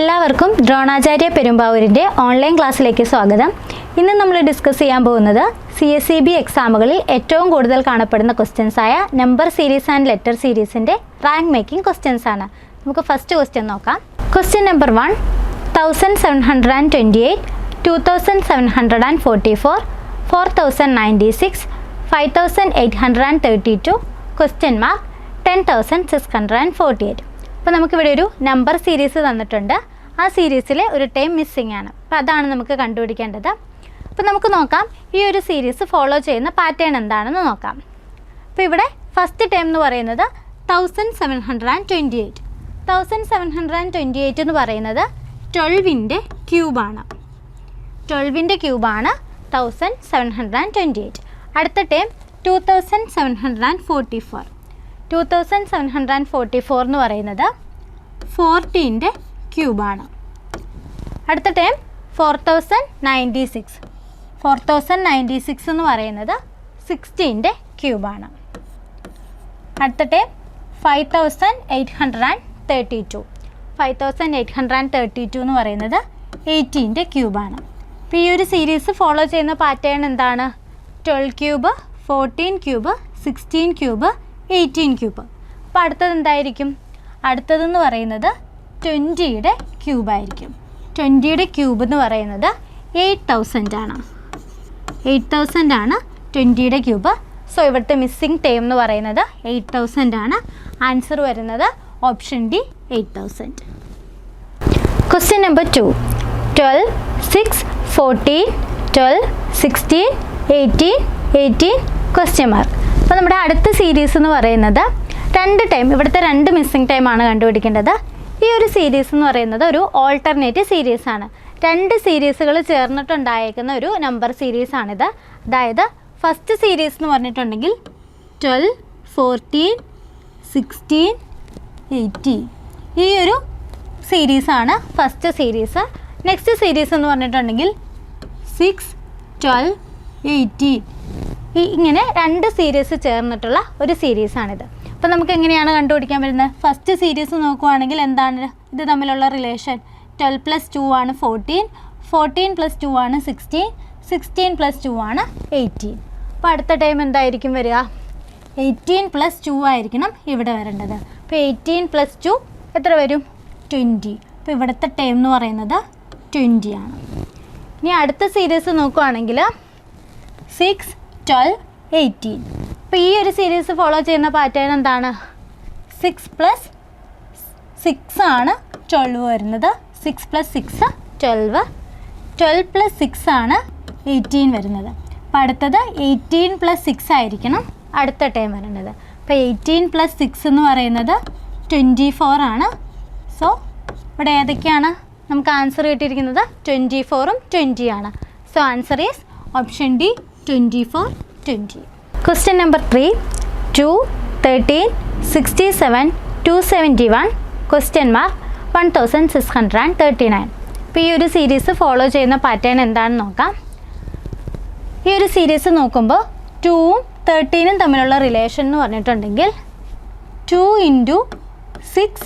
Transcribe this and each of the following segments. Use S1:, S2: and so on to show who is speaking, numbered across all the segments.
S1: എല്ലാവർക്കും ദ്രോണാചാര്യ പെരുമ്പാവൂരിൻ്റെ ഓൺലൈൻ ക്ലാസ്സിലേക്ക് സ്വാഗതം. ഇന്ന് നമ്മൾ ഡിസ്കസ് ചെയ്യാൻ പോകുന്നത് CSEB എക്സാമുകളിൽ ഏറ്റവും കൂടുതൽ കാണപ്പെടുന്ന ക്വസ്റ്റ്യൻസായ നമ്പർ സീരീസ് ആൻഡ് ലെറ്റർ സീരീസിൻ്റെ റാങ്ക് മേക്കിംഗ് ക്വസ്റ്റ്യൻസ് ആണ്. നമുക്ക് ഫസ്റ്റ് ക്വസ്റ്റ്യൻ നോക്കാം. Question number 1, 1728, 2744, 4096, 5832, question mark 10648. അപ്പോൾ നമുക്കിവിടെ ഒരു നമ്പർ സീരീസ് തന്നിട്ടുണ്ട്. ആ സീരീസിലെ ഒരു ടൈം മിസ്സിംഗ് ആണ്. അപ്പോൾ അതാണ് നമുക്ക് കണ്ടുപിടിക്കേണ്ടത്. അപ്പോൾ നമുക്ക് നോക്കാം ഈ ഒരു സീരീസ് ഫോളോ ചെയ്യുന്ന പാറ്റേൺ എന്താണെന്ന് നോക്കാം. അപ്പോൾ ഇവിടെ ഫസ്റ്റ് ടൈം എന്ന് പറയുന്നത് 1728. 1728 എന്ന് പറയുന്നത് 12ൻ്റെ ക്യൂബാണ്. 12ൻ്റെ ക്യൂബാണ് 1728. അടുത്ത ടൈം 2744. 2744 എന്ന് പറയുന്നത് 14ൻ്റെ ക്യൂബാണ്. അടുത്ത ടൈം 4096. 4096 എന്ന് പറയുന്നത് 16ൻ്റെ ക്യൂബാണ്. അടുത്ത ടൈം 5832. 5832 എന്ന് പറയുന്നത് 18ൻ്റെ ക്യൂബാണ്. അപ്പോൾ ഈ ഒരു സീരീസ് ഫോളോ ചെയ്യുന്ന പാറ്റേൺ എന്താണ്? 12 ക്യൂബ്, 14 ക്യൂബ്, 16 ക്യൂബ്, 18 ക്യൂബ്. അപ്പോൾ അടുത്തത് എന്തായിരിക്കും? അടുത്തതെന്ന് പറയുന്നത് 20യുടെ ക്യൂബായിരിക്കും. 20യുടെ ക്യൂബ് എന്ന് പറയുന്നത് 8000 ആണ്. 8000 ആണ് 20യുടെ ക്യൂബ്. സോ ഇവിടുത്തെ മിസ്സിംഗ് ടൈം എന്ന് പറയുന്നത് 8000 ആണ്. ആൻസർ വരുന്നത് option D 8000. Question number 2, 12, 6, 14, 12, 16, 18, 18, question mark. അപ്പോൾ നമ്മുടെ അടുത്ത സീരീസ് എന്ന് പറയുന്നത് രണ്ട് ടൈം, ഇവിടുത്തെ രണ്ട് മിസ്സിംഗ് ടൈമാണ് കണ്ടുപിടിക്കേണ്ടത്. ഈ ഒരു സീരീസ് എന്ന് പറയുന്നത് ഒരു ഓൾട്ടർനേറ്റ് സീരീസാണ്. രണ്ട് സീരീസുകൾ ചേർന്നിട്ടുണ്ടായേക്കുന്ന ഒരു നമ്പർ സീരീസാണിത്. അതായത് ഫസ്റ്റ് സീരീസ് എന്ന് പറഞ്ഞിട്ടുണ്ടെങ്കിൽ 12, 14, 16, 18 ഈ ഒരു സീരീസാണ് ഫസ്റ്റ് സീരീസ്. നെക്സ്റ്റ് സീരീസ് എന്ന് പറഞ്ഞിട്ടുണ്ടെങ്കിൽ 6, 12, 18 ഇങ്ങനെ രണ്ട് സീരീസ് ചേർന്നിട്ടുള്ള ഒരു സീരീസാണിത്. അപ്പോൾ നമുക്ക് എങ്ങനെയാണ് കണ്ടുപിടിക്കാൻ പറ്റുന്നത്? ഫസ്റ്റ് സീരീസ് നോക്കുവാണെങ്കിൽ എന്താണ് ഇത് തമ്മിലുള്ള റിലേഷൻ? 12 + 2 ആണ് 14, 14 + 2 ആണ് 16, 16 + 2 ആണ് 18. അപ്പോൾ അടുത്ത ടൈം എന്തായിരിക്കും വരിക? 18 + 2 ആയിരിക്കണം ഇവിടെ വരേണ്ടത്. അപ്പോൾ 18 + 2 എത്ര വരും? 20. അപ്പോൾ ഇവിടുത്തെ ടൈം എന്ന് പറയുന്നത് 20 ആണ്. ഇനി അടുത്ത സീരീസ് നോക്കുവാണെങ്കിൽ 6, 12, 18. അപ്പോൾ ഈ ഒരു സീരീസ് ഫോളോ ചെയ്യുന്ന പാറ്റേൺ എന്താണ്? 6 + 6 ആണ് 12 വരുന്നത്. 6 + 6 12. 12 + 6 ആണ് 18 വരുന്നത്. അപ്പോൾ അടുത്തത് 18 + 6 ആയിരിക്കണം അടുത്ത ടൈം വരുന്നത്. അപ്പോൾ 18 + 6 എന്ന് പറയുന്നത് 24 ആണ്. സോ ഇവിടെ ഏതൊക്കെയാണ് നമുക്ക് ആൻസർ കിട്ടിയിരിക്കുന്നത്? 24ഉം 20 ആണ്. So answer is option D 24, 20. Question number 3, 2, 13, 67, 271, question mark 1639. അപ്പോൾ ഈ ഒരു സീരീസ് ഫോളോ ചെയ്യുന്ന പാറ്റേൺ എന്താണെന്ന് നോക്കാം. ഈ ഒരു സീരീസ് നോക്കുമ്പോൾ 2ഉം 13ഉം തമ്മിലുള്ള റിലേഷൻ എന്ന് പറഞ്ഞിട്ടുണ്ടെങ്കിൽ 2 × 6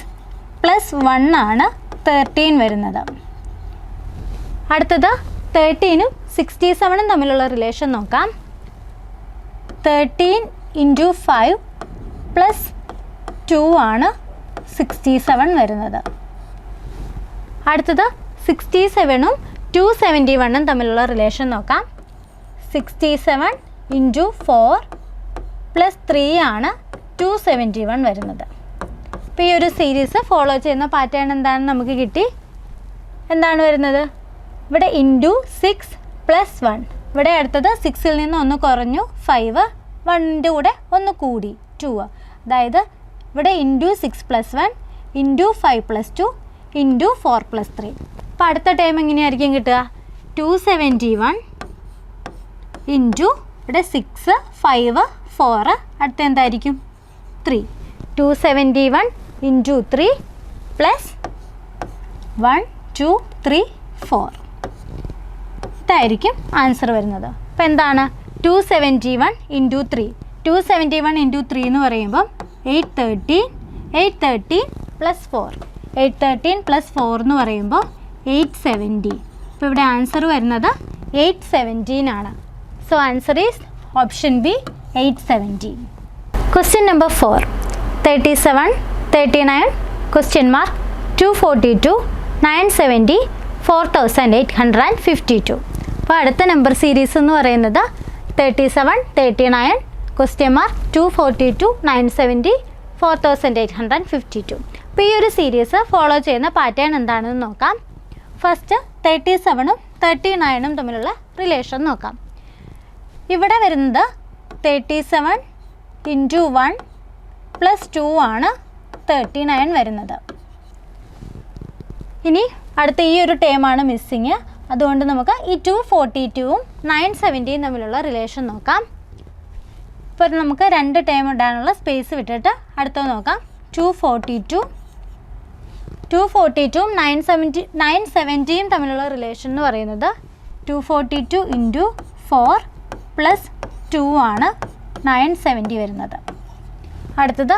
S1: + 1 ആണ് 13 വരുന്നത്. അടുത്തത് 13ഉം 67ഉം തമ്മിലുള്ള റിലേഷൻ നോക്കാം. 13 × 5 + 2 ആണ് 67 വരുന്നത്. അടുത്തത് 67ഉം 271ഉം തമ്മിലുള്ള റിലേഷൻ നോക്കാം. 67 × 4 + 3 ആണ് 271 വരുന്നത്. അപ്പോൾ ഈ ഒരു സീരീസ് ഫോളോ ചെയ്യുന്ന പാറ്റേൺ എന്താണെന്ന് നമുക്ക് കിട്ടി. എന്താണ് വരുന്നത്? ഇവിടെ × 6 + 1. ഇവിടെ അടുത്തത് 6ൽ നിന്ന് ഒന്ന് കുറഞ്ഞു 5, 1ൻ്റെ കൂടെ ഒന്ന് കൂടി 2. അതായത് ഇവിടെ × 6 + 1, × 5 + 2, × 4 + 3. അപ്പോൾ അടുത്ത ടൈം എങ്ങനെയായിരിക്കും കിട്ടുക? 271 × ഇവിടെ 6, 5, 4 അടുത്ത എന്തായിരിക്കും? 3. 271 × 3 + 1, 2, 3, 4 ഇതായിരിക്കും ആൻസർ വരുന്നത്. അപ്പോൾ എന്താണ് 271 × 3? 271 × 3 എന്ന് പറയുമ്പം 813 + 4 813 പ്ലസ് 4 എന്ന് പറയുമ്പോൾ 870. അപ്പോൾ ഇവിടെ ആൻസർ വരുന്നത് 817 ആണ്. So answer is option B 817. Question number 4. 37, 39, question mark 242, 970, 4852. അപ്പോൾ അടുത്ത നമ്പർ സീരീസ് എന്ന് പറയുന്നത് 37, 39, ക്വസ്റ്റ്യൻ മാർക്ക് 242, 970, 4852. അപ്പോൾ ഈ ഒരു സീരീസ് ഫോളോ ചെയ്യുന്ന പാറ്റേൺ എന്താണെന്ന് നോക്കാം. ഫസ്റ്റ് 37ഉം 39ഉം തമ്മിലുള്ള റിലേഷൻ നോക്കാം. ഇവിടെ വരുന്നത് 37 × 1 + 2 ആണ് 39 വരുന്നത്. ഇനി അടുത്ത ഈ ഒരു ടേമാണ് മിസ്സിങ്. അതുകൊണ്ട് നമുക്ക് ഈ 242ഉം 970യും തമ്മിലുള്ള റിലേഷൻ നോക്കാം. ഇപ്പോൾ നമുക്ക് 2 ടേം ഇടാനുള്ള സ്പേസ് വിട്ടിട്ട് അടുത്തത് നോക്കാം. 242ഉം 970യും തമ്മിലുള്ള റിലേഷൻ എന്ന് പറയുന്നത് 242 × 4 + 2 ആണ് 970 വരുന്നത്. അടുത്തത്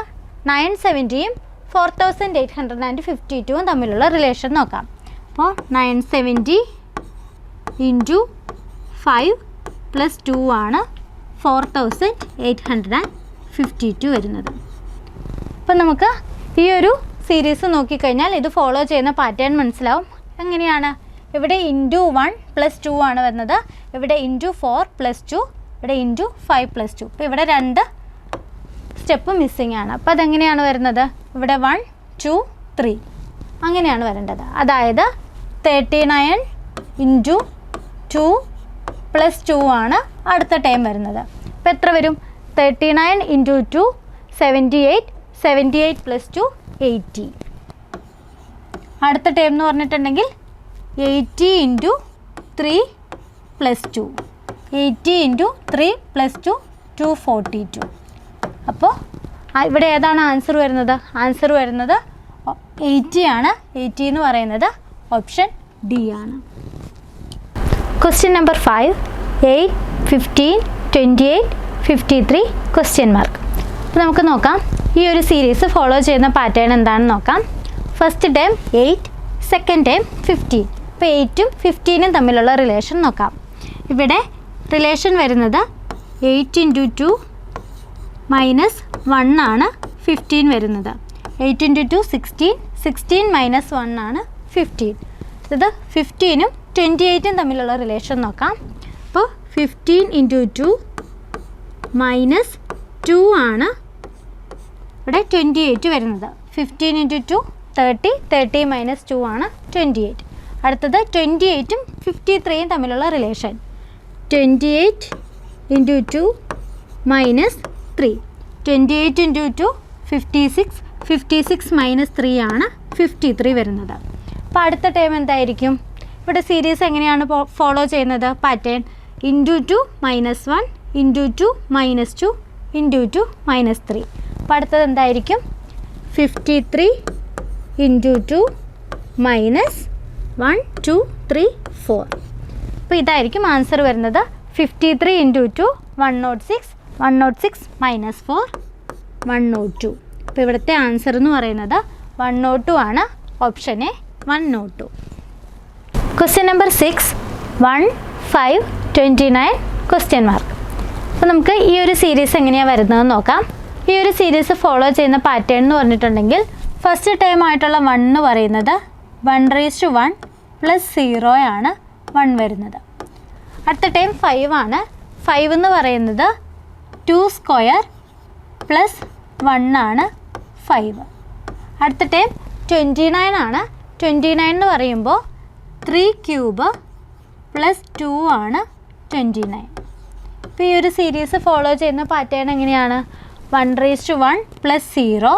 S1: 970യും 4852ഉം തമ്മിലുള്ള റിലേഷൻ നോക്കാം. അപ്പോൾ 970 × 5 + 2 ആണ് 4852 വരുന്നത്. അപ്പം നമുക്ക് ഈ ഒരു സീരീസ് നോക്കിക്കഴിഞ്ഞാൽ ഇത് ഫോളോ ചെയ്യുന്ന പാറ്റേൺ മനസ്സിലാവും. എങ്ങനെയാണ്? ഇവിടെ × 1 + 2 ആണ് വരുന്നത്, ഇവിടെ × 4 + 2, ഇവിടെ × 5 + 2. അപ്പോൾ ഇവിടെ 2 സ്റ്റെപ്പ് മിസ്സിങ് ആണ്. അപ്പോൾ അതെങ്ങനെയാണ് വരുന്നത്? ഇവിടെ 1, 2, 3 അങ്ങനെയാണ് വരേണ്ടത്. അതായത് 39 × 2 + 2 ആണ് അടുത്ത ടൈം വരുന്നത്. അപ്പോൾ എത്ര വരും? 39 × 2 78, 78 + 2 80. അടുത്ത ടൈം എന്ന് പറഞ്ഞിട്ടുണ്ടെങ്കിൽ 80 × 3 + 2, 80 × 3 + 2 242. അപ്പോൾ ഇവിടെ ഏതാണ് ആൻസർ വരുന്നത്? ആൻസർ വരുന്നത് 80 ആണ്. 80 എന്ന് പറയുന്നത് ഓപ്ഷൻ ഡി ആണ്. Question number 5. 8, 15, 28, 53, question mark. അപ്പോൾ നമുക്ക് നോക്കാം ഈ ഒരു സീരീസ് ഫോളോ ചെയ്യുന്ന പാറ്റേൺ എന്താണെന്ന് നോക്കാം. First time 8, second time 15. അപ്പോൾ 8ഉം 15ഉം തമ്മിലുള്ള റിലേഷൻ നോക്കാം. ഇവിടെ റിലേഷൻ വരുന്നത് 8 × 2 - 1 ആണ് 15 വരുന്നത്. 8 × 2 16, 16 - 1 ആണ് 15. ഇത് 15ഉം 28ഉം തമ്മിലുള്ള റിലേഷൻ നോക്കാം. അപ്പോൾ 15 × 2 - 2 ആണ് ഇവിടെ 28 വരുന്നത്. 15 × 2 30, 30 - 2 ആണ് 28. അടുത്തത് 28ഉം 53ഉം തമ്മിലുള്ള റിലേഷൻ 28 × 2 - 3. 28 × 2 56, 56 - 3 ആണ് 53 വരുന്നത്. അപ്പോൾ അടുത്ത ടൈം എന്തായിരിക്കും? ഇവിടെ സീരീസ് എങ്ങനെയാണ് ഫോളോ ചെയ്യുന്നത്? പാറ്റേൺ × 2 - 1, × 2 - 2, × 2 - 3. അപ്പോൾ അടുത്തത് എന്തായിരിക്കും? 53 × 2 - 1, 2, 3, 4. അപ്പോൾ ഇതായിരിക്കും ആൻസർ വരുന്നത്. 53 × 2 106, 106 - 4 102. അപ്പോൾ ഇവിടുത്തെ ആൻസർ എന്ന് പറയുന്നത് 102 ആണ്. Option A 102. Question number 6. 1, 5, 29, question mark. അപ്പോൾ നമുക്ക് ഈ ഒരു സീരീസ് എങ്ങനെയാണ് വരുന്നതെന്ന് നോക്കാം. ഈ ഒരു സീരീസ് ഫോളോ ചെയ്യുന്ന പാറ്റേൺ എന്ന് പറഞ്ഞിട്ടുണ്ടെങ്കിൽ ഫസ്റ്റ് ടൈം ആയിട്ടുള്ള 1 എന്ന് പറയുന്നത് 1/1 + 0 ആണ് 1 വരുന്നത്. അടുത്ത ടൈം 5 ആണ്. 5 എന്ന് പറയുന്നത് 2² + 1 ആണ് 5. അടുത്ത ടൈം 29 ആണ്. 29 എന്ന് പറയുമ്പോൾ 3³ + 2 ആണ് 29. അപ്പോൾ ഈ ഒരു സീരീസ് ഫോളോ ചെയ്യുന്ന പാറ്റേൺ എങ്ങനെയാണ്? 1/1 + 0,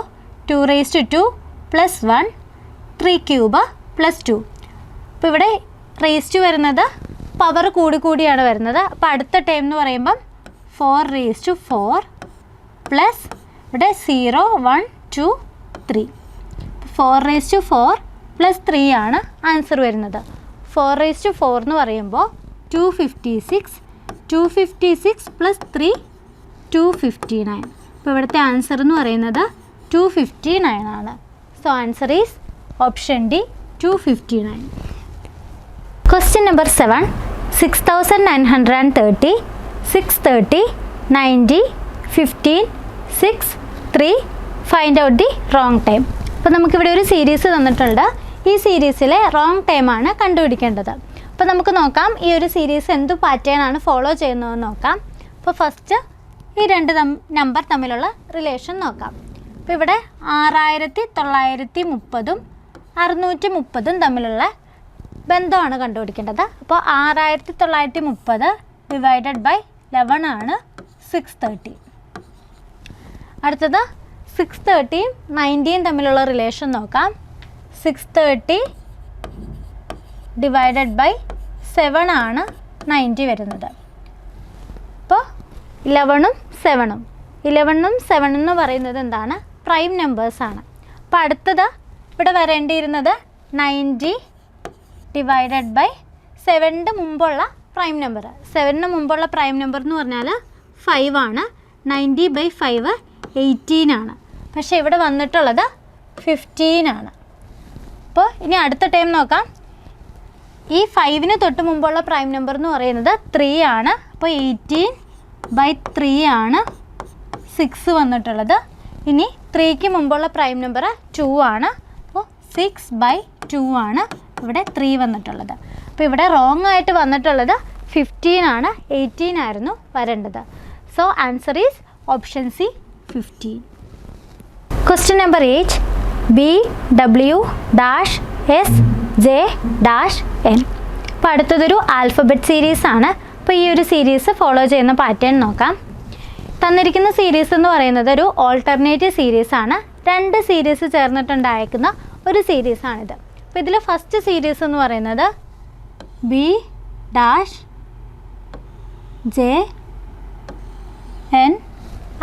S1: 2/2 + 1, 3³ + 2. അപ്പോൾ ഇവിടെ റേസ്റ്റ് വരുന്നത് പവർ കൂടിയാണ് വരുന്നത്. അപ്പോൾ അടുത്ത ടൈം എന്ന് പറയുമ്പം 4/4 പ്ലസ് ഇവിടെ 0, 1, 2, 3. 4/4 + 3 ആണ് ആൻസർ വരുന്നത്. 4/4 എന്ന് പറയുമ്പോൾ 256, 256 + 3 259. അപ്പോൾ ഇവിടുത്തെ ആൻസർ എന്ന് പറയുന്നത് 259 ആണ്. So answer is option D 259. Question number 7. 6930, 630, 90, 15, 6, 3. Find out the wrong time. അപ്പോൾ നമുക്കിവിടെ ഒരു സീരീസ് തന്നിട്ടുണ്ട്. ഈ സീരീസിലെ റോങ് ടൈമാണ് കണ്ടുപിടിക്കേണ്ടത്. അപ്പോൾ നമുക്ക് നോക്കാം ഈ ഒരു സീരീസ് എന്ത് പാറ്റേൺ ആണ് ഫോളോ ചെയ്യുന്നതെന്ന് നോക്കാം. അപ്പോൾ ഫസ്റ്റ് ഈ രണ്ട് നമ്പർ തമ്മിലുള്ള റിലേഷൻ നോക്കാം. അപ്പോൾ ഇവിടെ 6930ഉം 630ഉം തമ്മിലുള്ള ബന്ധമാണ് കണ്ടുപിടിക്കേണ്ടത്. അപ്പോൾ 6930 ഡിവൈഡഡ് ബൈ 11 ആണ് 630. അടുത്തത് 630യും 90യും തമ്മിലുള്ള റിലേഷൻ നോക്കാം. 630 ഡിവൈഡഡ് ബൈ 7 ആണ് 90 വരുന്നത്. അപ്പോൾ 11ഉം 7ഉം 7 എന്ന് പറയുന്നത് എന്താണ്? പ്രൈം നമ്പേഴ്സാണ്. അപ്പോൾ അടുത്തത് ഇവിടെ വരേണ്ടിയിരുന്നത് 90 ഡിവൈഡഡ് ബൈ 7ൻ്റെ മുമ്പുള്ള പ്രൈം നമ്പർ. 7ന് മുമ്പുള്ള പ്രൈം നമ്പർ എന്ന് പറഞ്ഞാൽ 5 ആണ്. 90 ബൈ 5 18 ആണ്. പക്ഷേ ഇവിടെ വന്നിട്ടുള്ളത് 15 ആണ്. അപ്പോൾ ഇനി അടുത്ത ടൈം നോക്കാം. ഈ 5ന് തൊട്ട് മുമ്പുള്ള പ്രൈം നമ്പർ എന്ന് പറയുന്നത് 3 ആണ്. അപ്പോൾ 18 ബൈ 3 ആണ് 6 വന്നിട്ടുള്ളത്. ഇനി 3ക്ക് മുമ്പുള്ള പ്രൈം നമ്പർ 2 ആണ്. അപ്പോൾ 6 ബൈ 2 ആണ് ഇവിടെ 3 വന്നിട്ടുള്ളത്. അപ്പോൾ ഇവിടെ റോങ് ആയിട്ട് വന്നിട്ടുള്ളത് 15 ആണ്. 18 ആയിരുന്നു വരേണ്ടത്. So answer is option C 15. Question number 8. BW-SJ-N. അപ്പോൾ അടുത്തതൊരു ആൽഫബറ്റ് സീരീസ് ആണ്. അപ്പോൾ ഈ ഒരു സീരീസ് ഫോളോ ചെയ്യുന്ന പാറ്റേൺ നോക്കാം. തന്നിരിക്കുന്ന സീരീസ് എന്ന് പറയുന്നത് ഒരു ഓൾട്ടർനേറ്റീവ് സീരീസാണ്. 2 സീരീസ് ചേർന്നിട്ടുണ്ടായിരിക്കുന്ന ഒരു സീരീസാണിത്. അപ്പോൾ ഇതിൽ ഫസ്റ്റ് സീരീസ് എന്ന് പറയുന്നത് B-J-N.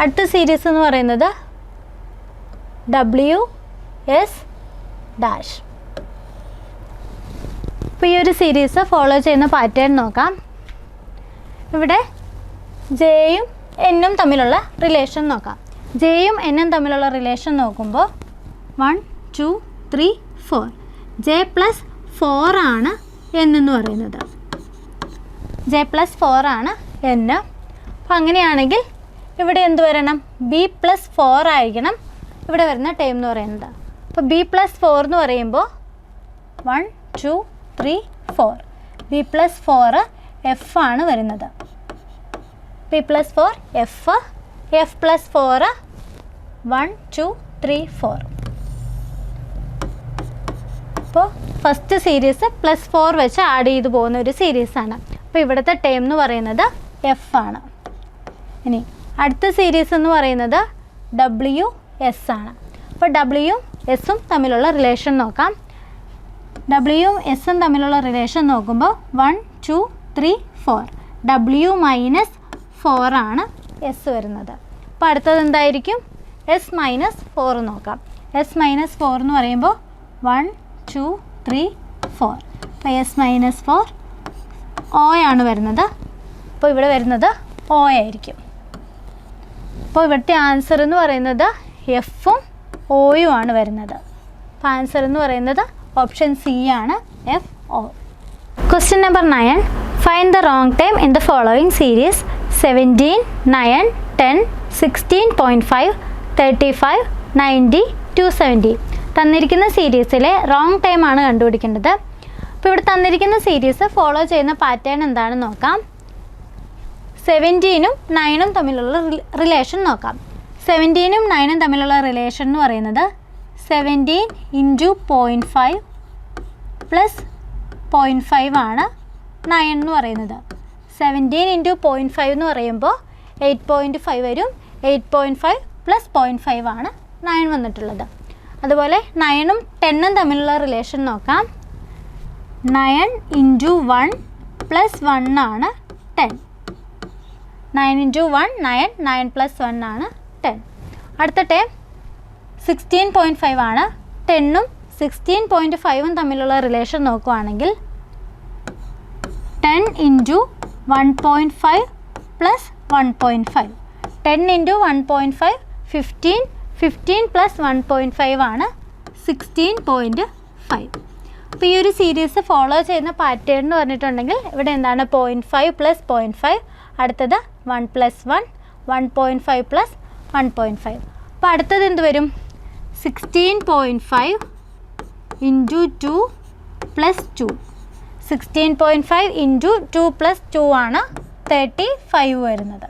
S1: അടുത്ത സീരീസ് എന്ന് പറയുന്നത് WS-. അപ്പോൾ ഈ ഒരു സീരീസ് ഫോളോ ചെയ്യുന്ന പാറ്റേൺ നോക്കാം. ഇവിടെ ജെയും എന്നും തമ്മിലുള്ള റിലേഷൻ നോക്കാം. ജെയും എന്നും തമ്മിലുള്ള റിലേഷൻ നോക്കുമ്പോൾ 1 2 3 4 ജെ പ്ലസ് 4 ആണ് എന്ന് പറയുന്നത്. ജെ പ്ലസ് 4 ആണ് എന്ന്. അപ്പോൾ അങ്ങനെയാണെങ്കിൽ ഇവിടെ എന്ത് വരണം? ബി പ്ലസ് 4 ആയിരിക്കണം ഇവിടെ വരുന്ന ടൈം എന്ന് പറയുന്നത്. അപ്പോൾ ബി പ്ലസ് 4 എന്ന് പറയുമ്പോൾ 1 2 3 4 ബി പ്ലസ് 4 എഫ് ആണ് വരുന്നത്. B plus 4 F. F plus 4 1 2 3 4. അപ്പോൾ ഫസ്റ്റ് സീരീസ് പ്ലസ് 4 വെച്ച് ആഡ് ചെയ്ത് പോകുന്ന ഒരു സീരീസാണ്. അപ്പോൾ ഇവിടുത്തെ ടൈം എന്ന് പറയുന്നത് എഫ് ആണ്. ഇനി അടുത്ത സീരീസ് എന്ന് പറയുന്നത് WS ആണ്. അപ്പോൾ ഡബ്ല്യുയും എസും തമ്മിലുള്ള റിലേഷൻ നോക്കാം. ഡബ്ല്യുയും എസും തമ്മിലുള്ള റിലേഷൻ നോക്കുമ്പോൾ 1 2 3 4 W മൈനസ് 4 ആണ് എസ് വരുന്നത്. അപ്പോൾ അടുത്തത് എന്തായിരിക്കും? എസ് മൈനസ് 4 നോക്കാം. എസ് മൈനസ് 4 എന്ന് പറയുമ്പോൾ 1 2 3 4. അപ്പോൾ എസ് മൈനസ് 4 O ആണ് വരുന്നത്. അപ്പോൾ ഇവിടെ വരുന്നത് O ആയിരിക്കും. അപ്പോൾ ഇവിടുത്തെ ആൻസർ എന്ന് പറയുന്നത് എഫും ഒയും ആണ് വരുന്നത്. അപ്പോൾ ആൻസർ എന്ന് പറയുന്നത് ഓപ്ഷൻ സി ആണ്, FO. Question number 9. Find the wrong time in the following series 17, 9, 10, 16.5, 35, 90, 270. തന്നിരിക്കുന്ന സീരീസിലെ റോങ് ടൈം ആണ് കണ്ടുപിടിക്കേണ്ടത്. അപ്പോൾ ഇവിടെ തന്നിരിക്കുന്ന സീരീസ് ഫോളോ ചെയ്യുന്ന പാറ്റേൺ എന്താണെന്ന് നോക്കാം. 17ഉം 9ഉം തമ്മിലുള്ള റിലേഷൻ നോക്കാം. 17ഉം 9ഉം തമ്മിലുള്ള റിലേഷൻ എന്ന് പറയുന്നത് 17 × 0.5 പ്ലസ് 0.5 ആണ് 9 എന്ന് പറയുന്നത്. 17 × 0.5 എന്ന് പറയുമ്പോൾ 8.5 വരും. 8.5 പ്ലസ് 0.5 ആണ് 9 വന്നിട്ടുള്ളത്. അതുപോലെ 9ഉം 10ഉം തമ്മിലുള്ള റിലേഷൻ നോക്കാം. 9 × 1 പ്ലസ് 1 ആണ് 10. 9 × 1 9, 9 പ്ലസ് 1 ആണ് 10. അടുത്ത ടൈം 16.5 ആണ്. 10ഉം 16.5ഉം തമ്മിലുള്ള റിലേഷൻ നോക്കുകയാണെങ്കിൽ 10 × 1.5 പ്ലസ് 1.5. 10 × 1.5 15. 15 പ്ലസ് 1.5 ആണ് 16.5. 5. അപ്പോൾ ഈ ഒരു സീരീസ് ഫോളോ ചെയ്യുന്ന പാറ്റേൺ എന്ന് പറഞ്ഞിട്ടുണ്ടെങ്കിൽ ഇവിടെ എന്താണ് 0.5 പ്ലസ് 0.5, അടുത്തത് 1 പ്ലസ് 1, 1.5 പ്ലസ് 1.5. അപ്പോൾ അടുത്തത് എന്ത് വരും? 16.5 ഇൻറ്റു 2 പ്ലസ് 2. 16.5 ഇൻറ്റു 2 പ്ലസ് 2 ആണ് 35 വരുന്നത്.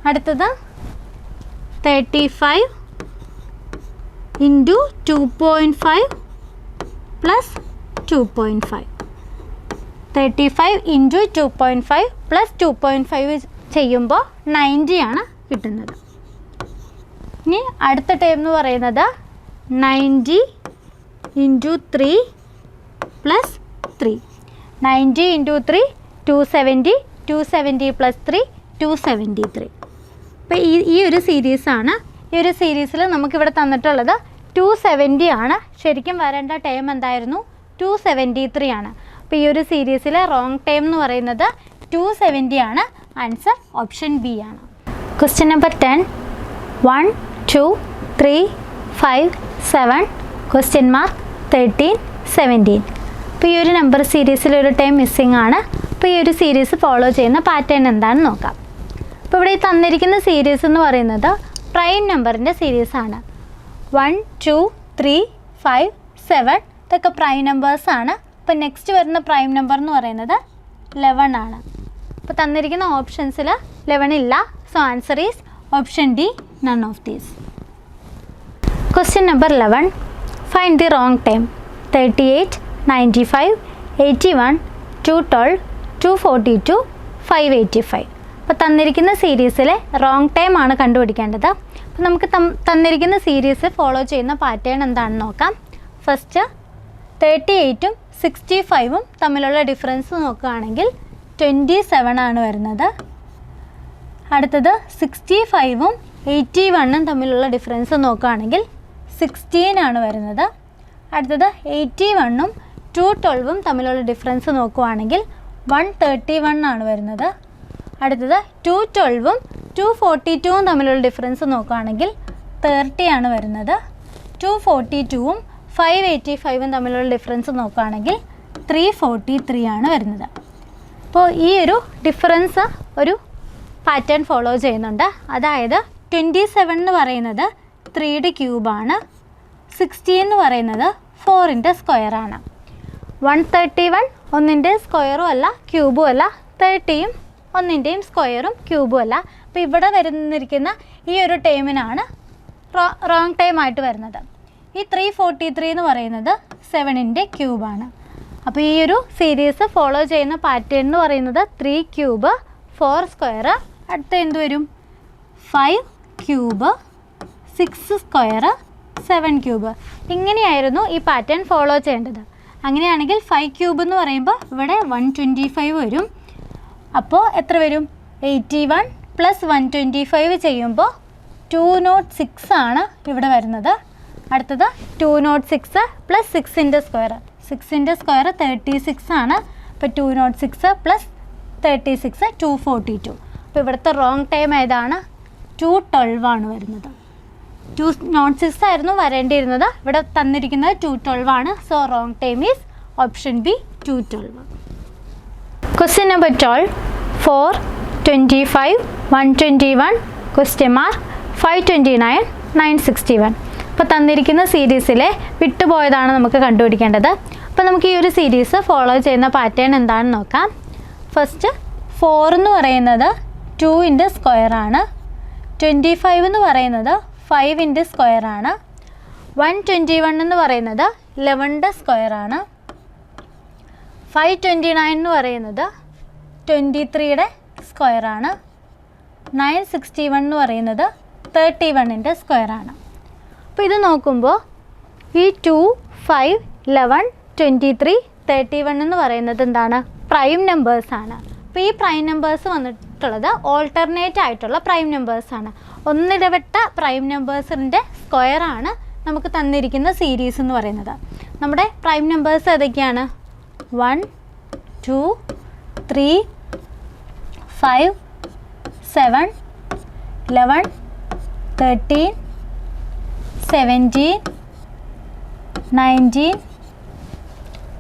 S1: അടുത്തത് 35 ഇൻറ്റു 2.5 പ്ലസ് 2.5. 35 ഇൻറ്റു 2.5 പ്ലസ് 2.5 ചെയ്യുമ്പോൾ 90 ആണ് കിട്ടുന്നത്. ഇനി അടുത്ത ടൈം എന്ന് പറയുന്നത് 90 ഇൻറ്റു 3 പ്ലസ് 3. 90 into 3 270, 270 plus 3 273. അപ്പോൾ ഈ ഒരു സീരീസാണ്. ഈ ഒരു സീരീസിൽ നമുക്കിവിടെ തന്നിട്ടുള്ളത് 270 ആണ്. ശരിക്കും വരേണ്ട ടൈം എന്തായിരുന്നു? 273 ആണ്. അപ്പോൾ ഈ ഒരു സീരീസിലെ റോങ് ടൈം എന്ന് പറയുന്നത് 270 ആണ്. ആൻസർ ഓപ്ഷൻ ബി ആണ്. Question number 10. 1 2 3 5 7 question mark 13 17. അപ്പോൾ ഈ ഒരു നമ്പർ സീരീസിൽ ഒരു ടൈം മിസ്സിംഗ് ആണ്. അപ്പോൾ ഈ ഒരു സീരീസ് ഫോളോ ചെയ്യുന്ന പാറ്റേൺ എന്താണെന്ന് നോക്കാം. അപ്പോൾ ഇവിടെ ഈ തന്നിരിക്കുന്ന സീരീസ് എന്ന് പറയുന്നത് പ്രൈം നമ്പറിൻ്റെ സീരീസാണ്. 1 2 3 5 7 ഇതൊക്കെ പ്രൈം നമ്പേഴ്സാണ്. അപ്പോൾ നെക്സ്റ്റ് വരുന്ന പ്രൈം നമ്പർ എന്ന് പറയുന്നത് 11 ആണ്. അപ്പോൾ തന്നിരിക്കുന്ന ഓപ്ഷൻസിൽ 11 ഇല്ല. So answer is option D, none of these. Question number 11. Find the wrong time. 38 95 81 212 242 585. അപ്പോൾ തന്നിരിക്കുന്ന സീരീസിലെ റോങ് ടൈം ആണ് കണ്ടുപിടിക്കേണ്ടത്. അപ്പോൾ നമുക്ക് തന്നിരിക്കുന്ന സീരീസ് ഫോളോ ചെയ്യുന്ന പാറ്റേൺ എന്താണെന്ന് നോക്കാം. ഫസ്റ്റ് 38ഉം 65ഉം തമ്മിലുള്ള ഡിഫറൻസ് നോക്കുകയാണെങ്കിൽ 27 ആണ് വരുന്നത്. അടുത്തത് 65ഉം 81ഉം തമ്മിലുള്ള ഡിഫറൻസ് നോക്കുകയാണെങ്കിൽ 16 ആണ് വരുന്നത്. അടുത്തത് 81ഉം 212ഉം തമ്മിലുള്ള ഡിഫറൻസ് നോക്കുകയാണെങ്കിൽ 131 ആണ് വരുന്നത്. അടുത്തത് 212ഉം 242ഉം തമ്മിലുള്ള ഡിഫറൻസ് നോക്കുകയാണെങ്കിൽ 30 ആണ് വരുന്നത്. 242ഉം 585ഉം തമ്മിലുള്ള ഡിഫറൻസ് നോക്കുകയാണെങ്കിൽ 343 ആണ് വരുന്നത്. അപ്പോൾ ഈ ഒരു ഡിഫറൻസ് ഒരു പാറ്റേൺ ഫോളോ ചെയ്യുന്നുണ്ട്. അതായത് 27 എന്ന് പറയുന്നത് 3യുടെ ക്യൂബാണ്. 16 എന്ന് പറയുന്നത് 4ൻ്റെ സ്ക്വയറാണ്. 131 ഒന്നിൻ്റെ സ്ക്വയറും അല്ല ക്യൂബും അല്ല. 30യും ഒന്നിൻ്റെയും സ്ക്വയറും ക്യൂബും അല്ല. അപ്പോൾ ഇവിടെ വരുന്നിരിക്കുന്ന ഈ ഒരു ടൈമിനാണ് റോങ് ടൈം ആയിട്ട് വരുന്നത്. ഈ 343 എന്ന് പറയുന്നത് 7ൻ്റെ ക്യൂബാണ്. അപ്പോൾ ഈ ഒരു സീരീസ് ഫോളോ ചെയ്യുന്ന പാറ്റേൺ എന്ന് പറയുന്നത് 3 ക്യൂബ് 4 സ്ക്വയർ, അടുത്ത എന്ത് വരും 5 ക്യൂബ് 6 സ്ക്വയർ 7 ക്യൂബ്. ഇങ്ങനെയായിരുന്നു ഈ പാറ്റേൺ ഫോളോ ചെയ്യേണ്ടത്. അങ്ങനെയാണെങ്കിൽ 5 ക്യൂബ് എന്ന് പറയുമ്പോൾ ഇവിടെ 125 വരും. അപ്പോൾ എത്ര വരും? 81 പ്ലസ് 125 ചെയ്യുമ്പോൾ 206 ആണ് ഇവിടെ വരുന്നത്. അടുത്തത് 206 പ്ലസ് 6ൻ്റെ സ്ക്വയർ. 6ൻ്റെ സ്ക്വയർ 36 ആണ്. അപ്പോൾ 206 പ്ലസ് 36 242. അപ്പോൾ ഇവിടുത്തെ റോങ് ടൈം ഏതാണ്? 212 ആണ് വരുന്നത്. 206 ആയിരുന്നു വരേണ്ടിയിരുന്നത്. ഇവിടെ തന്നിരിക്കുന്നത് 212 ആണ്. So wrong time is option B 212. Question number 12. 4 25 121 question mark 529 961. അപ്പോൾ തന്നിരിക്കുന്ന സീരീസിലെ വിട്ടുപോയതാണ് നമുക്ക് കണ്ടുപിടിക്കേണ്ടത്. അപ്പോൾ നമുക്ക് ഈ ഒരു സീരീസ് ഫോളോ ചെയ്യുന്ന പാറ്റേൺ എന്താണെന്ന് നോക്കാം. ഫസ്റ്റ് 4 എന്ന് പറയുന്നത് 2ൻ്റെ സ്ക്വയറാണ്. 25 എന്ന് പറയുന്നത് 5ൻ്റെ സ്ക്വയറാണ്. 121 എന്ന് പറയുന്നത് 11ൻ്റെ സ്ക്വയറാണ്. 529 എന്ന് പറയുന്നത് 23യുടെ സ്ക്വയറാണ്. 961 എന്ന് പറയുന്നത് 31ൻ്റെ സ്ക്വയറാണ്. അപ്പോൾ ഇത് നോക്കുമ്പോൾ ഈ 2 5 11 23 31 എന്ന് പറയുന്നത് എന്താണ്? പ്രൈം നമ്പേഴ്സാണ്. അപ്പോൾ ഈ പ്രൈം നമ്പേഴ്സ് വന്നിട്ടുള്ളത് ഓൾട്ടർനേറ്റ് ആയിട്ടുള്ള പ്രൈം നമ്പേഴ്സാണ്. ഒന്നിടവിട്ട പ്രൈം നമ്പേഴ്സിൻ്റെ സ്ക്വയറാണ് നമുക്ക് തന്നിരിക്കുന്ന സീരീസ് എന്ന് പറയുന്നത്. നമ്മുടെ പ്രൈം നമ്പേഴ്സ് ഏതൊക്കെയാണ്? 1 2 3 5 7 11 13 17 19,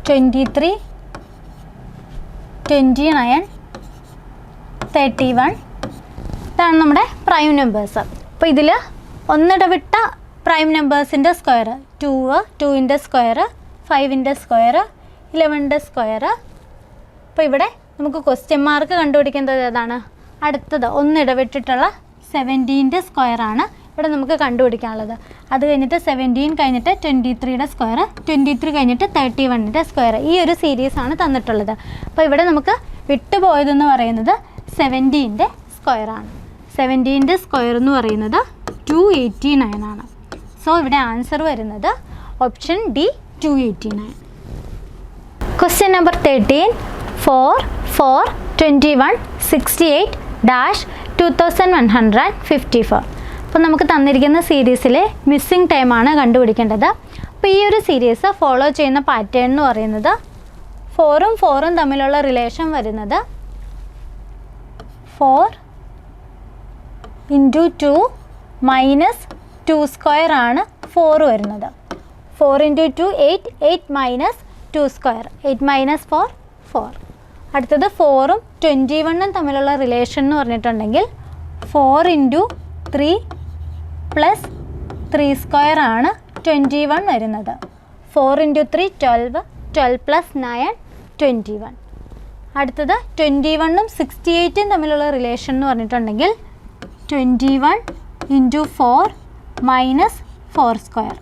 S1: 23, 29, 31. ഇതാണ് നമ്മുടെ പ്രൈം നമ്പേഴ്സ്. അപ്പോൾ ഇതിൽ ഒന്നിടവിട്ട പ്രൈം നമ്പേഴ്സിൻ്റെ സ്ക്വയർ 2, 2ൻ്റെ സ്ക്വയർ, 5ൻ്റെ സ്ക്വയർ, 11ൻ്റെ സ്ക്വയർ. അപ്പോൾ ഇവിടെ നമുക്ക് ക്വസ്റ്റ്യൻ മാർക്ക് കണ്ടുപിടിക്കേണ്ടത് ഏതാണ്? അടുത്തത് ഒന്നിടവിട്ടിട്ടുള്ള 17ൻ്റെ സ്ക്വയറാണ് ഇവിടെ നമുക്ക് കണ്ടുപിടിക്കാനുള്ളത്. അത് കഴിഞ്ഞിട്ട് 17 കഴിഞ്ഞിട്ട് 23യുടെ സ്ക്വയർ, 23 കഴിഞ്ഞിട്ട് 31ൻ്റെ സ്ക്വയർ. ഈ ഒരു സീരീസാണ് തന്നിട്ടുള്ളത്. അപ്പോൾ ഇവിടെ നമുക്ക് വിട്ടുപോയതെന്ന് പറയുന്നത് 17ൻ്റെ സ്ക്വയറാണ്. 17ൻ്റെ സ്ക്വയർ എന്ന് പറയുന്നത് 289 ആണ്. സോ ഇവിടെ ആൻസർ വരുന്നത് ഓപ്ഷൻ ഡി 289. Question number 13. 4, 4, 21, 68, 2154. അപ്പോൾ നമുക്ക് തന്നിരിക്കുന്ന സീരീസിലെ മിസ്സിംഗ് ടൈമാണ് കണ്ടുപിടിക്കേണ്ടത്. അപ്പോൾ ഈ ഒരു സീരീസ് ഫോളോ ചെയ്യുന്ന പാറ്റേൺ എന്ന് പറയുന്നത് 4ഉം 4ഉം തമ്മിലുള്ള റിലേഷൻ വരുന്നത് 4 × 2 മൈനസ് 2 സ്ക്വയർ ആണ് 4 വരുന്നത്. 4 × 2 8, 8 മൈനസ് 2 സ്ക്വയർ, 8 മൈനസ് 4 4. അടുത്തത് 4ഉം 21ഉം തമ്മിലുള്ള റിലേഷൻ എന്ന് പറഞ്ഞിട്ടുണ്ടെങ്കിൽ 4 × 3 പ്ലസ് 3 സ്ക്വയർ ആണ് 21 വരുന്നത്. 4 × 3 12, 12 പ്ലസ് 9 21. അടുത്തത് 21ഉം 68ഉം തമ്മിലുള്ള റിലേഷൻ എന്ന് പറഞ്ഞിട്ടുണ്ടെങ്കിൽ 21 × 4 മൈനസ് 4 സ്ക്വയർ.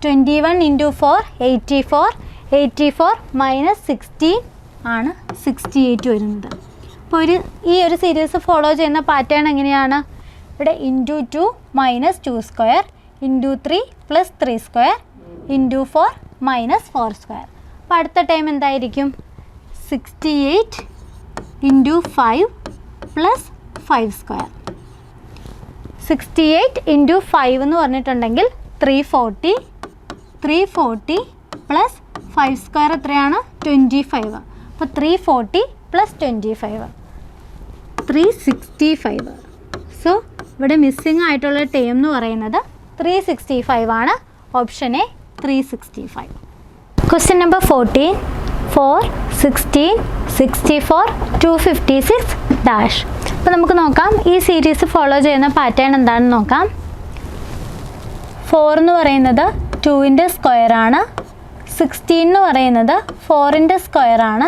S1: 21 × 4 84, 84 മൈനസ് 16 ആണ് 68 വരുന്നത്. അപ്പോൾ ഈ ഒരു സീരീസ് ഫോളോ ചെയ്യുന്ന പാറ്റേൺ എങ്ങനെയാണ്? ഇവിടെ × 2 minus 2 square, × 3 plus 3 square, × 4 minus 4 square. അപ്പോൾ അടുത്ത ടൈം എന്തായിരിക്കും? 68 × 5 പ്ലസ് 5 സ്ക്വയർ. 68 × 5 എന്ന് പറഞ്ഞിട്ടുണ്ടെങ്കിൽ 340, 340 പ്ലസ് 5 സ്ക്വയർ എത്രയാണ്? 25. അപ്പോൾ 340 പ്ലസ് 25 365. സോ ഇവിടെ മിസ്സിംഗ് ആയിട്ടുള്ള ടൈം എന്ന് പറയുന്നത് 365 ആണ്. Option A 365. Question number 14. 4, 16, 64, 256 . അപ്പോൾ നമുക്ക് നോക്കാം ഈ സീരീസ് ഫോളോ ചെയ്യുന്ന പാറ്റേൺ എന്താണെന്ന് നോക്കാം. 4 എന്ന് പറയുന്നത് 2ൻ്റെ സ്ക്വയറാണ്. 16 എന്ന് പറയുന്നത് 4ൻ്റെ സ്ക്വയറാണ്.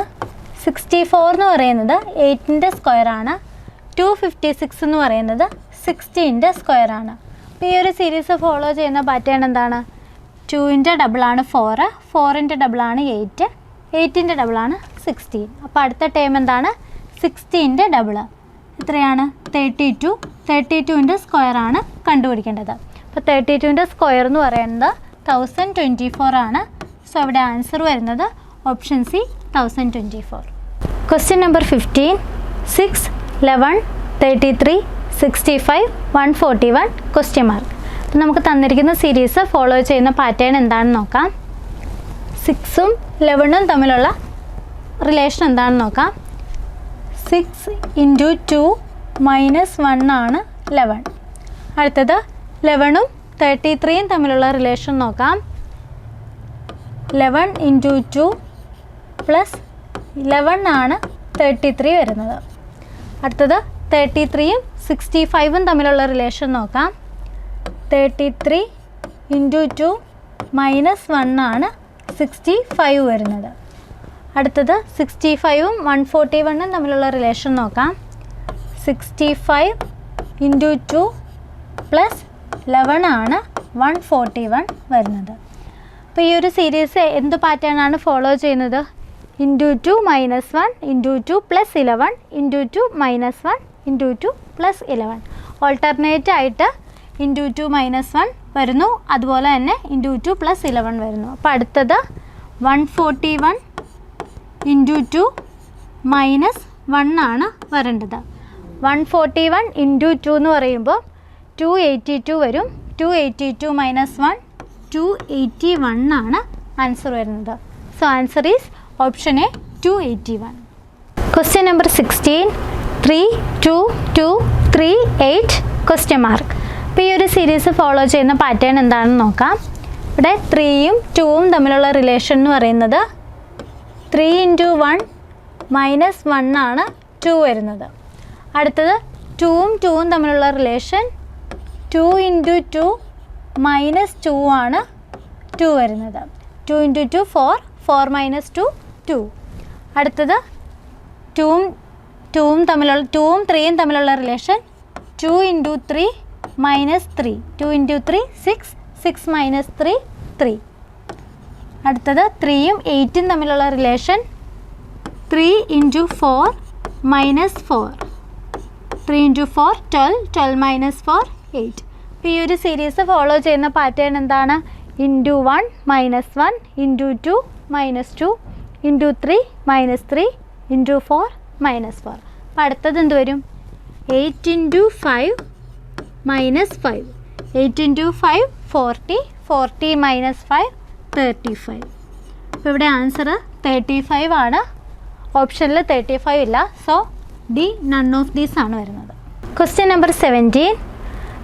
S1: 64 എന്ന് പറയുന്നത് 8ൻ്റെ സ്ക്വയറാണ്. 256 എന്ന് പറയുന്നത് 16ൻ്റെ സ്ക്വയറാണ്. അപ്പോൾ ഈ ഒരു സീരീസ് ഫോളോ ചെയ്യുന്ന പാറ്റേൺ എന്താണ്? 2ൻ്റെ ഡബിളാണ് 4, 4ൻ്റെ ഡബിളാണ് 8, 8ൻ്റെ ഡബിളാണ് 16. അപ്പോൾ അടുത്ത ടൈം എന്താണ്? 16ൻ്റെ ഡബിള് എത്രയാണ്? 32. 32ൻ്റെ സ്ക്വയറാണ് കണ്ടുപിടിക്കേണ്ടത്. അപ്പോൾ 32ൻ്റെ സ്ക്വയർ എന്ന് പറയുന്നത് 1024 ആണ്. സോ ഇവിടെ ആൻസർ വരുന്നത് ഓപ്ഷൻ സി 1024. Question number 15. 6, 11, 33, 65, 141 ? അപ്പോൾ നമുക്ക് തന്നിരിക്കുന്ന സീരീസ് ഫോളോ ചെയ്യുന്ന പാറ്റേൺ എന്താണെന്ന് നോക്കാം. 6ഉം 11ഉം തമ്മിലുള്ള റിലേഷൻ എന്താണെന്ന് നോക്കാം. 6 × 2 മൈനസ് 1 ആണ് 11. അടുത്തത് 11ഉം 33യും തമ്മിലുള്ള റിലേഷൻ നോക്കാം. 11 × 2 പ്ലസ് 11 ആണ് 33 വരുന്നത്. അടുത്തത് 33യും 65ഉം തമ്മിലുള്ള റിലേഷൻ നോക്കാം. 33 × 2 മൈനസ് 1 ആണ് 65 വരുന്നത്. അടുത്തത് 65ഉം 141ഉം തമ്മിലുള്ള റിലേഷൻ നോക്കാം. 65 × 2 പ്ലസ് 11 ആണ് 141 വരുന്നത്. അപ്പോൾ ഈ ഒരു സീരീസ് എന്ത് പാറ്റേൺ ആണ് ഫോളോ ചെയ്യുന്നത്? × 2 minus 1 × 2 plus 11 × 2 minus 1 × 2 plus 11. Alternate ആയിട്ട് × 2 മൈനസ് 1 വരുന്നു, അതുപോലെ തന്നെ × 2 പ്ലസ് 11 വരുന്നു. അപ്പോൾ അടുത്തത് 141 × 2 മൈനസ് 1 ആണ് വരേണ്ടത്. 141 × 2 എന്ന് പറയുമ്പോൾ 282 വരും. 282 മൈനസ് 1 281 ആണ് ആൻസർ വരുന്നത്. So answer is option A 281. Question number 16. 3, 2, 2, 3, 8 ? അപ്പോൾ ഈ ഒരു സീരീസ് ഫോളോ ചെയ്യുന്ന പാറ്റേൺ എന്താണെന്ന് നോക്കാം. ഇവിടെ 3യും 2വും തമ്മിലുള്ള റിലേഷൻ എന്ന് പറയുന്നത് 3 × 1 - 1 ആണ് 2 വരുന്നത്. അടുത്തത് 2വും 2വും തമ്മിലുള്ള റിലേഷൻ 2 × 2 - 2 ആണ് 2 വരുന്നത്. 2 × 2 4, 4 - 2 2. അടുത്തത് 2വും 3യും തമ്മിലുള്ള റിലേഷൻ 2 × 3 - 3. 2 × 3 6, 6 - 3 3. അടുത്തത് 3യും 8ഉം തമ്മിലുള്ള റിലേഷൻ 3 × 4 - 4. 3 × 4 12, 12 - 4 8. അപ്പോൾ ഈ ഒരു സീരീസ് ഫോളോ ചെയ്യുന്ന പാറ്റേൺ എന്താണ്? × 1 - 1, × 2 - 2, × 3 - 3, × 4 - 4. അപ്പോൾ അടുത്തത് എന്ത് വരും? 8 × 5 - 5. 8 × 5 40, 40 - 5 35. അപ്പോൾ ഇവിടെ ആൻസർ 35 ആണ്. ഓപ്ഷനിൽ 35 ഇല്ല. So D none of these ആണ് വരുന്നത്. Question number 17.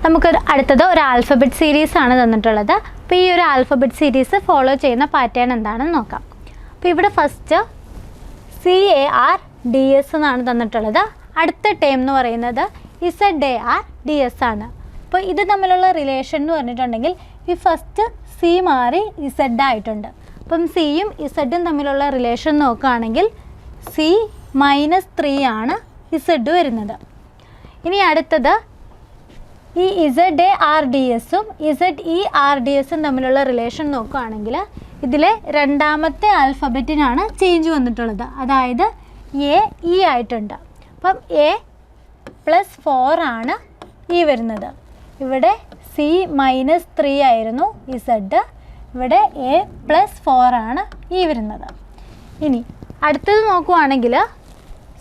S1: നമുക്ക് അടുത്തത് ഒരു ആൽഫബറ്റ് സീരീസ് ആണ് തന്നിട്ടുള്ളത്. അപ്പോൾ ഈ ഒരു ആൽഫബറ്റ് സീരീസ് ഫോളോ ചെയ്യുന്ന പാറ്റേൺ എന്താണെന്ന് നോക്കാം. അപ്പോൾ ഇവിടെ ഫസ്റ്റ് CARDS എന്നാണ് തന്നിട്ടുള്ളത്. അടുത്ത ടേം എന്ന് പറയുന്നത് ZARDS ആണ്. അപ്പോൾ ഇത് തമ്മിലുള്ള റിലേഷൻ എന്ന് പറഞ്ഞിട്ടുണ്ടെങ്കിൽ ഈ ഫസ്റ്റ് C മാറി Z ആയിട്ടുണ്ട്. അപ്പം സിയും ഇസഡും തമ്മിലുള്ള റിലേഷൻ നോക്കുകയാണെങ്കിൽ C - 3 ആണ് Z വരുന്നത്. ഇനി അടുത്തത് ഈ ZARDSും ZERDSും തമ്മിലുള്ള റിലേഷൻ നോക്കുകയാണെങ്കിൽ ഇതിലെ രണ്ടാമത്തെ ആൽഫബറ്റിനാണ് ചേഞ്ച് വന്നിട്ടുള്ളത്. അതായത് AE ആയിട്ടുണ്ട്. അപ്പം A + 4 ആണ് ഈ വരുന്നത്. ഇവിടെ C - 3 ആയിരുന്നു Z. ഇവിടെ A + 4 ആണ് ഈ വരുന്നത്. ഇനി അടുത്തത് നോക്കുകയാണെങ്കിൽ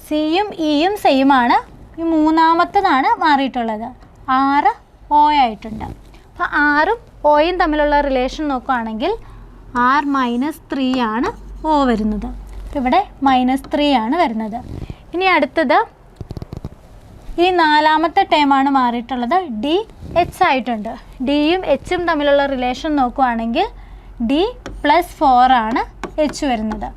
S1: സിയും ഇയും സെയിം ആണ്. ഈ മൂന്നാമത്തതാണ് മാറിയിട്ടുള്ളത്. 6 O ആയിട്ടുണ്ട്. അപ്പോൾ 6ഉം Oയും തമ്മിലുള്ള റിലേഷൻ നോക്കുകയാണെങ്കിൽ R - 3 ആണ് O വരുന്നത്. ഇവിടെ -3 ആണ് വരുന്നത്. ഇനി അടുത്തത് ഈ നാലാമത്തെ ടേമാണ് മാറിയിട്ടുള്ളത്. DH ആയിട്ടുണ്ട്. Dയും Hഉം തമ്മിലുള്ള റിലേഷൻ നോക്കുകയാണെങ്കിൽ D + 4 ആണ് H വരുന്നത്.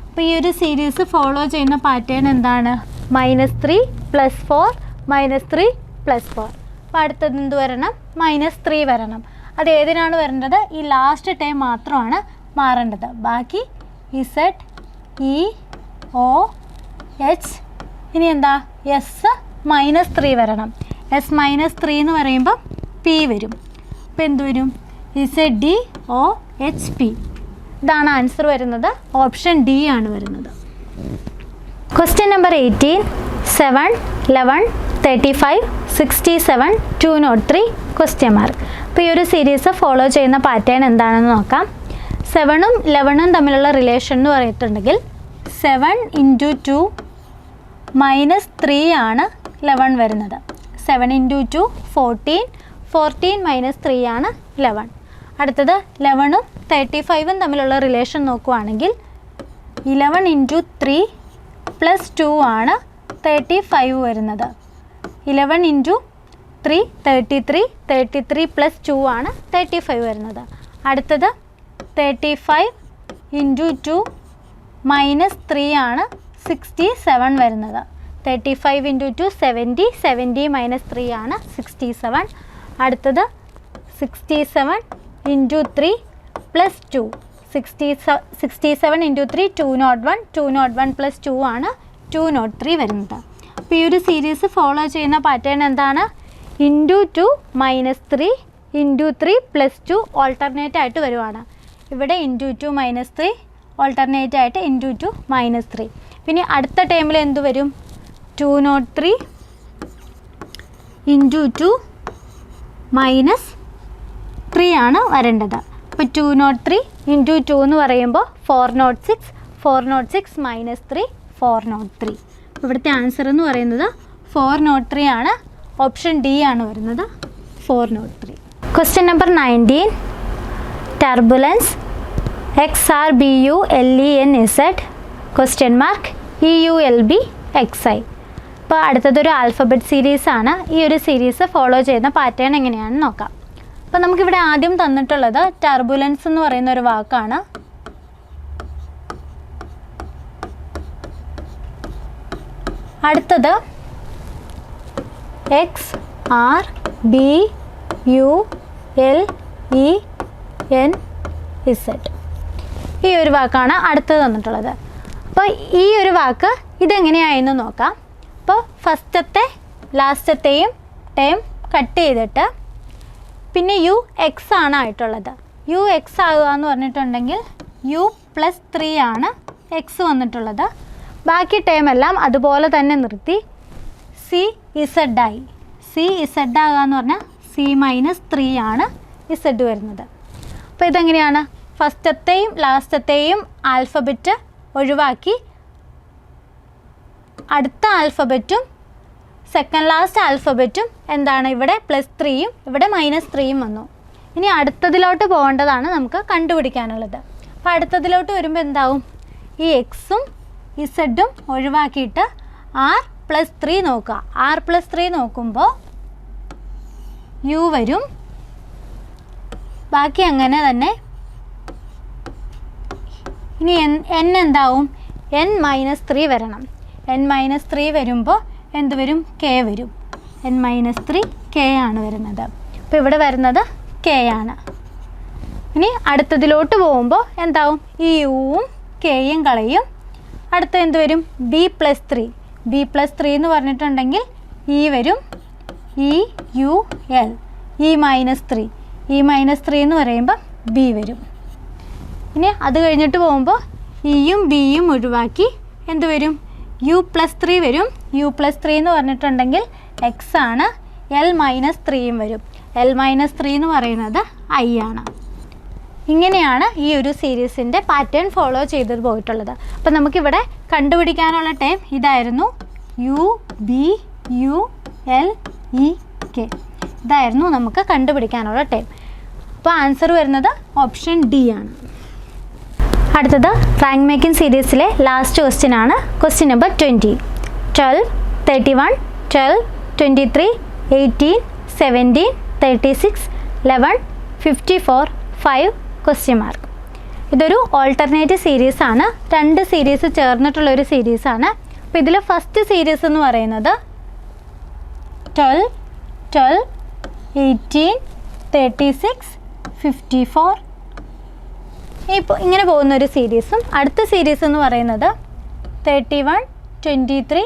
S1: അപ്പോൾ ഈ ഒരു സീരീസ് ഫോളോ ചെയ്യുന്ന പാറ്റേൺ എന്താണ്? -3 + 4 -3 + 4. അപ്പോൾ അടുത്തത് എന്ത് വരണം? -3 വരണം. അത് ഏതിനാണ് വരേണ്ടത്? ഈ ലാസ്റ്റ് ടൈം മാത്രമാണ് മാറേണ്ടത്. ബാക്കി Z, E, O, H. ഇനി എന്താ? S -3 വരണം. S -3 എന്ന് പറയുമ്പോൾ P വരും. അപ്പോൾ എന്ത് വരും? ZDOHP. ഇതാണ് ആൻസർ വരുന്നത്. ഓപ്ഷൻ ഡി ആണ് വരുന്നത്. Question number 18. 7, 11, 35, 67, 203 question mark. അപ്പോൾ ഈ ഒരു സീരീസ് ഫോളോ ചെയ്യുന്ന പാറ്റേൺ എന്താണെന്ന് നോക്കാം. 7ഉം 11ഉം തമ്മിലുള്ള റിലേഷൻ എന്ന് പറയുന്നുണ്ടെങ്കിൽ 7 × 2 - 3 ആണ് 11 വരുന്നത്. 7 × 2 14, 14 - 3 ആണ് 11. അടുത്തത് 11ഉം 35ഉം തമ്മിലുള്ള റിലേഷൻ നോക്കുകയാണെങ്കിൽ 11 × 3 + 2 ആണ് 35 വരുന്നത്. 11 × 3 33, 33 + 2 ആണ് 35 വരുന്നത്. അടുത്തത് 35 × 2 - 3 ആണ് 67 വരുന്നത്. 35 × 2 70, 70 - 3 ആണ് 67. അടുത്തത് 67 × 3 + 2. 67 × 3 201, 201 + 2 ആണ് 203 വരുന്നത്. അപ്പോൾ ഈ ഒരു സീരീസ് ഫോളോ ചെയ്യുന്ന പാറ്റേൺ എന്താണ്? × 2 - 3 × 3 + 2 ഓൾട്ടർനേറ്റ് ആയിട്ട് വരുവാണ്. ഇവിടെ × 2 - 3 ഓൾട്ടർനേറ്റ് ആയിട്ട് × 2 - 3. പിന്നെ അടുത്ത ടൈമിൽ എന്ത് വരും? 203 × 2 - 3 ആണ് വരേണ്ടത്. അപ്പോൾ 203 × 2 എന്ന് പറയുമ്പോൾ 406, 406 - 3 403. ഇവിടുത്തെ ആൻസർ എന്ന് പറയുന്നത് 403 ആണ്. ഓപ്ഷൻ ഡി ആണ് വരുന്നത് 403. Question number 19. Turbulence XRBULENZ question mark EULBXI. അപ്പോൾ അടുത്തതൊരു ആൽഫബറ്റ് സീരീസ് ആണ്. ഈ ഒരു സീരീസ് ഫോളോ ചെയ്യുന്ന പാറ്റേൺ എങ്ങനെയാണെന്ന് നോക്കാം. അപ്പോൾ നമുക്കിവിടെ ആദ്യം തന്നിട്ടുള്ളത് ടർബുലൻസ് എന്ന് പറയുന്ന ഒരു വാക്കാണ്. അടുത്തത് X R B U L E N Z, ഈ ഒരു വാക്കാണ് അടുത്തത് തന്നിട്ടുള്ളത്. അപ്പോൾ ഈ ഒരു വാക്ക് ഇതെങ്ങനെയായെന്ന് നോക്കാം. അപ്പോൾ ഫസ്റ്റത്തെ ലാസ്റ്റത്തെയും ടേം കട്ട് ചെയ്തിട്ട് പിന്നെ യു എക്സ് ആണ് ആയിട്ടുള്ളത്. യു എക്സ് ആകുക എന്ന് പറഞ്ഞിട്ടുണ്ടെങ്കിൽ u+3 ആണ് എക്സ് വന്നിട്ടുള്ളത്. ബാക്കി ടേം എല്ലാം അതുപോലെ തന്നെ നിർത്തി സി ഇസഡ് ആയി. സി ഇസഡ് ആകുക എന്ന് പറഞ്ഞാൽ C-3 ആണ് ഇസഡ് വരുന്നത്. അപ്പോൾ ഇതെങ്ങനെയാണ്? ഫസ്റ്റത്തെയും ലാസ്റ്റത്തെയും ആൽഫബറ്റ് ഒഴിവാക്കി അടുത്ത ആൽഫബറ്റും സെക്കൻഡ് ലാസ്റ്റ് ആൽഫബറ്റും എന്താണ്? ഇവിടെ +3യും ഇവിടെ -3യും വന്നു. ഇനി അടുത്തതിലോട്ട് പോകേണ്ടതാണ് നമുക്ക് കണ്ടുപിടിക്കാനുള്ളത്. അപ്പോൾ അടുത്തതിലോട്ട് വരുമ്പോൾ എന്താവും? ഈ എക്സും ഇസഡും ഒഴിവാക്കിയിട്ട് R+3 നോക്കുക. R+3 നോക്കുമ്പോൾ യു വരും. ബാക്കി അങ്ങനെ തന്നെ. ഇനി n എന്താവും? n-3 വരണം. n-3 വരുമ്പോൾ എന്ത് വരും? k വരും. n-3 k ആണ് വരുന്നത്. അപ്പോൾ ഇവിടെ വരുന്നത് k ആണ്. ഇനി അടുത്തതിലോട്ട് പോകുമ്പോൾ എന്താവും? ഈ യുവും kയും കളയും. അടുത്ത എന്ത് വരും? B+3. B+3 എന്ന് പറഞ്ഞിട്ടുണ്ടെങ്കിൽ ഇ വരും. EUL E-3. E-3 എന്ന് പറയുമ്പോൾ ബി വരും. ഇനി അത് കഴിഞ്ഞിട്ട് പോകുമ്പോൾ ഇയും ബിയും ഒഴിവാക്കി എന്ത് വരും? U+3 വരും. U+3 എന്ന് പറഞ്ഞിട്ടുണ്ടെങ്കിൽ എക്സ് ആണ്. L-3യും വരും. L-3 എന്ന് പറയുന്നത് ഐ ആണ്. ഇങ്ങനെയാണ് ഈ ഒരു സീരീസിൻ്റെ പാറ്റേൺ ഫോളോ ചെയ്ത് പോയിട്ടുള്ളത്. അപ്പോൾ നമുക്കിവിടെ കണ്ടുപിടിക്കാനുള്ള ടൈം ഇതായിരുന്നു. UBULEK ഇതായിരുന്നു നമുക്ക് കണ്ടുപിടിക്കാനുള്ള ടൈം. അപ്പോൾ ആൻസർ വരുന്നത് ഓപ്ഷൻ ഡി ആണ്. അടുത്തത് റാങ്ക് മേക്കിംഗ് സീരീസിലെ ലാസ്റ്റ് ക്വസ്റ്റ്യൻ ആണ്. Question number 20. 12, 31, 12, 23, 18, 17, 36, 11, 54, 5 question mark. ഇതൊരു ഓൾട്ടർനേറ്റീവ് സീരീസ് ആണ്. 2 സീരീസ് ചേർന്നിട്ടുള്ളൊരു സീരീസാണ്. അപ്പോൾ ഇതിൽ ഫസ്റ്റ് സീരീസ് എന്ന് പറയുന്നത് 12, 12, 18, 36, 54 ഇപ്പോൾ ഇങ്ങനെ പോകുന്നൊരു സീരീസും, അടുത്ത സീരീസ് എന്ന് പറയുന്നത് 31, 23,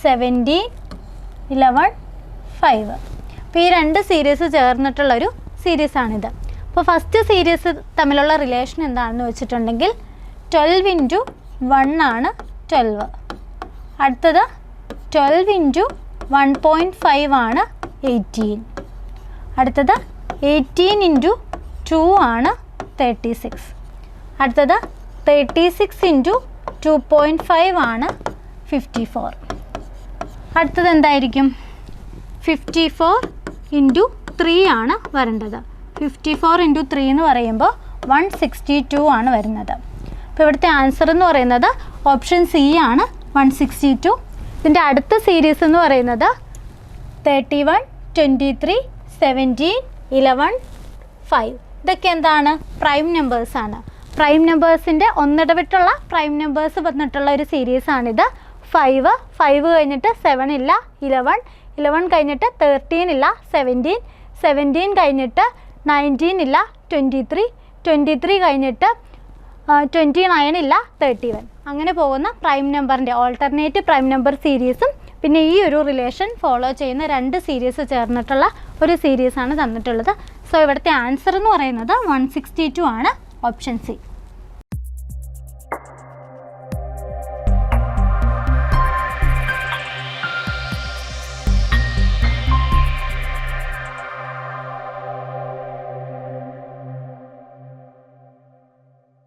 S1: 17, 11, 5. അപ്പോൾ ഈ 2 സീരീസ് ചേർന്നിട്ടുള്ളൊരു സീരീസാണിത്. അപ്പോൾ ഫസ്റ്റ് സീരീസ് തമ്മിലുള്ള റിലേഷൻ എന്താണെന്ന് വെച്ചിട്ടുണ്ടെങ്കിൽ 12 × 1 ആണ് 12. അടുത്തത് 12 × 1.5 ആണ് 18. അടുത്തത് 18 × 2 ആണ് 36. അടുത്തത് 36 × 2.5 ആണ് 54. അടുത്തത് എന്തായിരിക്കും? 54 × 3 ആണ് വരേണ്ടത്. 54 × 3 എന്ന് പറയുമ്പോൾ 162 ആണ് വരുന്നത്. അപ്പോൾ ഇവിടുത്തെ ആൻസർ എന്ന് പറയുന്നത് ഓപ്ഷൻ സി ആണ്, 162. ഇതിൻ്റെ അടുത്ത സീരീസ് എന്ന് പറയുന്നത് 31, 23, 17, 11, 5. ഇതൊക്കെ എന്താണ്? പ്രൈം നമ്പേഴ്സാണ്. പ്രൈം നമ്പേഴ്സിൻ്റെ ഒന്നിടവിട്ടുള്ള പ്രൈം നമ്പേഴ്സ് വന്നിട്ടുള്ള ഒരു സീരീസാണിത്. 5 കഴിഞ്ഞിട്ട് 7 ഇല്ല, 11 കഴിഞ്ഞിട്ട് 13 ഇല്ല, 17 കഴിഞ്ഞിട്ട് 19 ഇല്ല, 23 കഴിഞ്ഞിട്ട് 29 ഇല്ല, 31. അങ്ങനെ പോകുന്ന പ്രൈം നമ്പറിൻ്റെ ഓൾട്ടർനേറ്റീവ് പ്രൈം നമ്പർ സീരീസും പിന്നെ ഈ ഒരു റിലേഷൻ ഫോളോ ചെയ്യുന്ന 2 സീരീസ് ചേർന്നിട്ടുള്ള ഒരു സീരീസാണ് തന്നിട്ടുള്ളത്. സോ ഇവിടുത്തെ ആൻസർ എന്ന് പറയുന്നത് 162 ആണ്, ഓപ്ഷൻ സി.